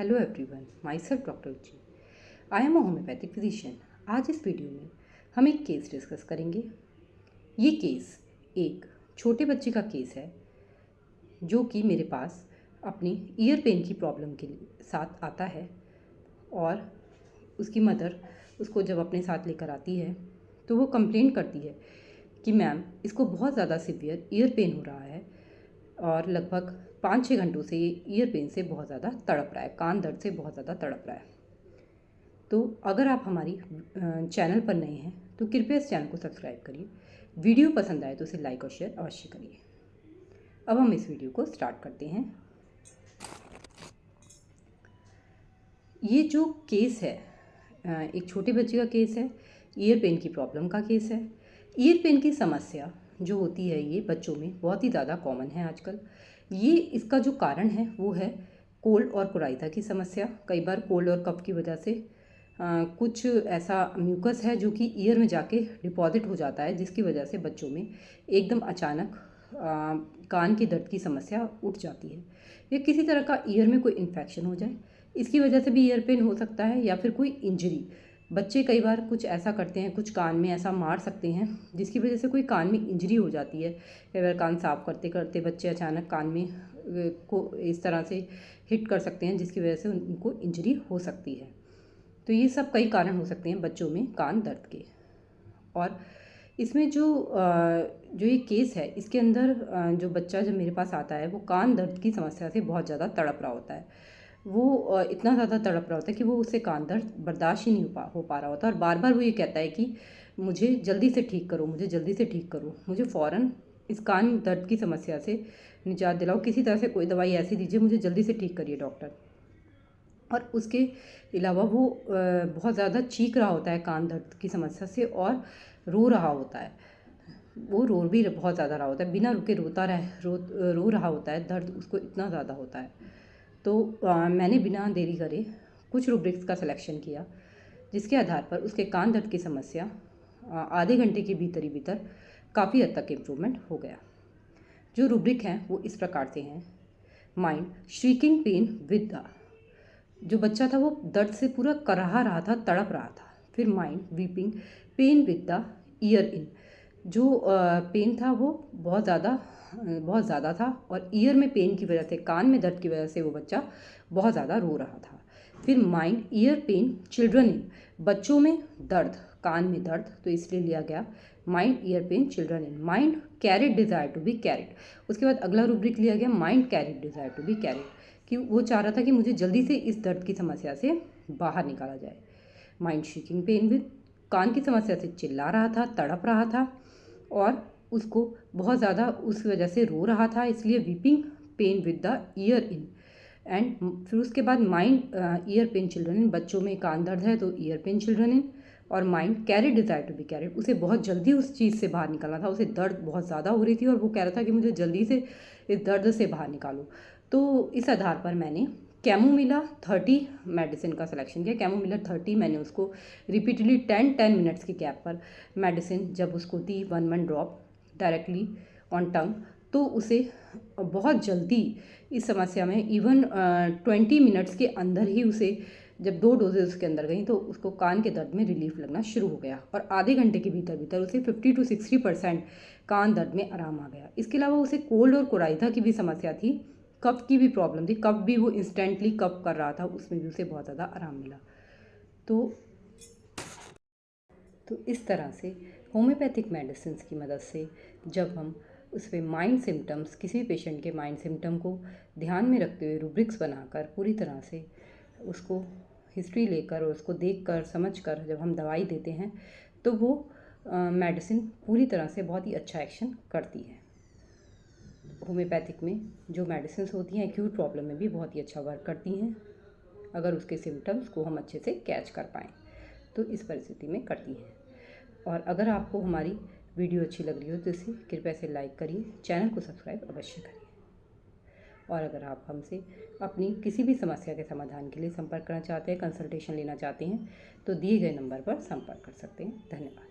Hello everyone, myself doctor ji. I am a homeopathic physician. आज इस video में हम एक केस डिस्कस करेंगे। ये केस एक छोटे बच्चे का केस है जो कि मेरे पास अपनी ईयर पेन की प्रॉब्लम के साथ आता है और उसकी मदर उसको जब अपने साथ लेकर आती है तो वो कंप्लेन करती है कि मैम इसको बहुत ज़्यादा सीवियर ईयर पेन हो रहा है और लगभग 5-6 घंटों से ये ईयर पेन से बहुत ज़्यादा तड़प रहा है, कान दर्द से बहुत ज़्यादा तड़प रहा है। तो अगर आप हमारी चैनल पर नए हैं तो कृपया इस चैनल को सब्सक्राइब करिए। वीडियो पसंद आए तो इसे लाइक और शेयर अवश्य करिए। अब हम इस वीडियो को स्टार्ट करते हैं। ये जो केस है एक छोटे बच्चे का केस है, ईयर पेन की प्रॉब्लम का केस है। ईयर पेन की समस्या जो होती है ये बच्चों में बहुत ही ज़्यादा कॉमन है आजकल। ये इसका जो कारण है वो है कोल्ड और कोराइजा की समस्या। कई बार कोल्ड और कफ की वजह से कुछ ऐसा म्यूकस है जो कि ईयर में जाके डिपॉजिट हो जाता है, जिसकी वजह से बच्चों में एकदम अचानक कान के दर्द की समस्या उठ जाती है। या किसी तरह का ईयर में कोई इन्फेक्शन हो जाए, इसकी वजह से भी ईयर पेन हो सकता है। या फिर कोई इंजरी, बच्चे कई बार कुछ ऐसा करते हैं, कुछ कान में ऐसा मार सकते हैं जिसकी वजह से कोई कान में इंजरी हो जाती है। कई बार कान साफ करते करते बच्चे अचानक कान में को इस तरह से हिट कर सकते हैं जिसकी वजह से उनको इंजरी हो सकती है। तो ये सब कई कारण हो सकते हैं बच्चों में कान दर्द के। और इसमें जो ये केस है इसके अंदर जो बच्चा जब मेरे पास आता है वो कान दर्द की समस्या से बहुत ज़्यादा तड़प रहा होता है। वो इतना ज़्यादा तड़प रहा होता है कि वो उससे कान दर्द बर्दाश्त ही नहीं हो पा रहा होता और बार बार वो ये कहता है कि मुझे जल्दी से ठीक करो, मुझे जल्दी से ठीक करो, मुझे फ़ौरन इस कान दर्द की समस्या से निजात दिलाओ, किसी तरह से कोई दवाई ऐसी दीजिए, मुझे जल्दी से ठीक करिए डॉक्टर। और उसके अलावा वो बहुत ज़्यादा चीख रहा होता है कान दर्द की समस्या से और रो रहा होता है। वो रो भी बहुत ज़्यादा रहा होता है, बिना रुके रो रहा होता है, दर्द उसको इतना ज़्यादा होता है। तो मैंने बिना देरी करे कुछ रूब्रिक्स का सिलेक्शन किया जिसके आधार पर उसके कान दर्द की समस्या आधे घंटे के भीतर ही भीतर काफ़ी हद तक इम्प्रूवमेंट हो गया। जो रूब्रिक हैं वो इस प्रकार से हैं। Mind shrieking pain with the, जो बच्चा था वो दर्द से पूरा कराह रहा था, तड़प रहा था। फिर mind weeping pain with the ear in, जो पेन था वो बहुत ज़्यादा था और ईयर में पेन की वजह से, कान में दर्द की वजह से वो बच्चा बहुत ज़्यादा रो रहा था। फिर mind ear pain children in, बच्चों में दर्द, कान में दर्द, तो इसलिए लिया गया mind ear pain children in. Mind carried desire to be carried, उसके बाद अगला रूब्रिक लिया गया mind carried desire to be carried, कि वो चाह रहा था कि मुझे जल्दी से इस दर्द की समस्या से बाहर निकाला जाए। माइंड शेकिंग पेन विद, कान की समस्या से चिल्ला रहा था, तड़प रहा था और उसको बहुत ज़्यादा उस वजह से रो रहा था, इसलिए weeping pain with the ear in. And फिर उसके बाद mind ear pain children in, बच्चों में कान दर्द है तो ईयर पेन चिल्ड्रन इन। और mind carried desire to be carried, उसे बहुत जल्दी उस चीज़ से बाहर निकलना था, उसे दर्द बहुत ज़्यादा हो रही थी और वो कह रहा था कि मुझे जल्दी से इस दर्द से बाहर निकालो। तो इस आधार पर मैंने कैमोमिला 30 मेडिसिन का सिलेक्शन किया। कैमोमिला 30 मैंने उसको रिपीटली 10 मिनट्स के गैप पर मेडिसिन जब उसको दी 1 ड्रॉप डायरेक्टली ऑन टंग, तो उसे बहुत जल्दी इस समस्या में इवन 20 मिनट्स के अंदर ही उसे जब 2 डोजेज उसके अंदर गई तो उसको कान के दर्द में रिलीफ लगना शुरू हो गया और आधे घंटे के भीतर भीतर उसे 50 to 60% कान दर्द में आराम आ गया। इसके अलावा उसे कोल्ड और कोराइजा की भी समस्या थी, कफ की भी प्रॉब्लम थी, कफ भी वो इंस्टेंटली कफ कर रहा था, उसमें भी उसे बहुत ज़्यादा आराम मिला। तो इस तरह से होम्योपैथिक मेडिसिन की मदद से जब हम उस पर माइंड सिम्टम्स, किसी भी पेशेंट के माइंड सिम्टम को ध्यान में रखते हुए रूब्रिक्स बनाकर पूरी तरह से उसको हिस्ट्री लेकर और उसको देखकर समझकर जब हम दवाई देते हैं तो वो मेडिसिन पूरी तरह से बहुत ही अच्छा एक्शन करती है। होम्योपैथिक में जो मेडिसिन होती हैं एक्यूट प्रॉब्लम में भी बहुत ही अच्छा वर्क करती हैं, अगर उसके सिम्टम्स को हम अच्छे से कैच कर पाएँ तो इस परिस्थिति में करती हैं। और अगर आपको हमारी वीडियो अच्छी लग रही हो तो इसे कृपया से लाइक करिए, चैनल को सब्सक्राइब अवश्य करिए। और अगर आप हमसे अपनी किसी भी समस्या के समाधान के लिए संपर्क करना चाहते हैं, कंसल्टेशन लेना चाहते हैं तो दिए गए नंबर पर संपर्क कर सकते हैं। धन्यवाद।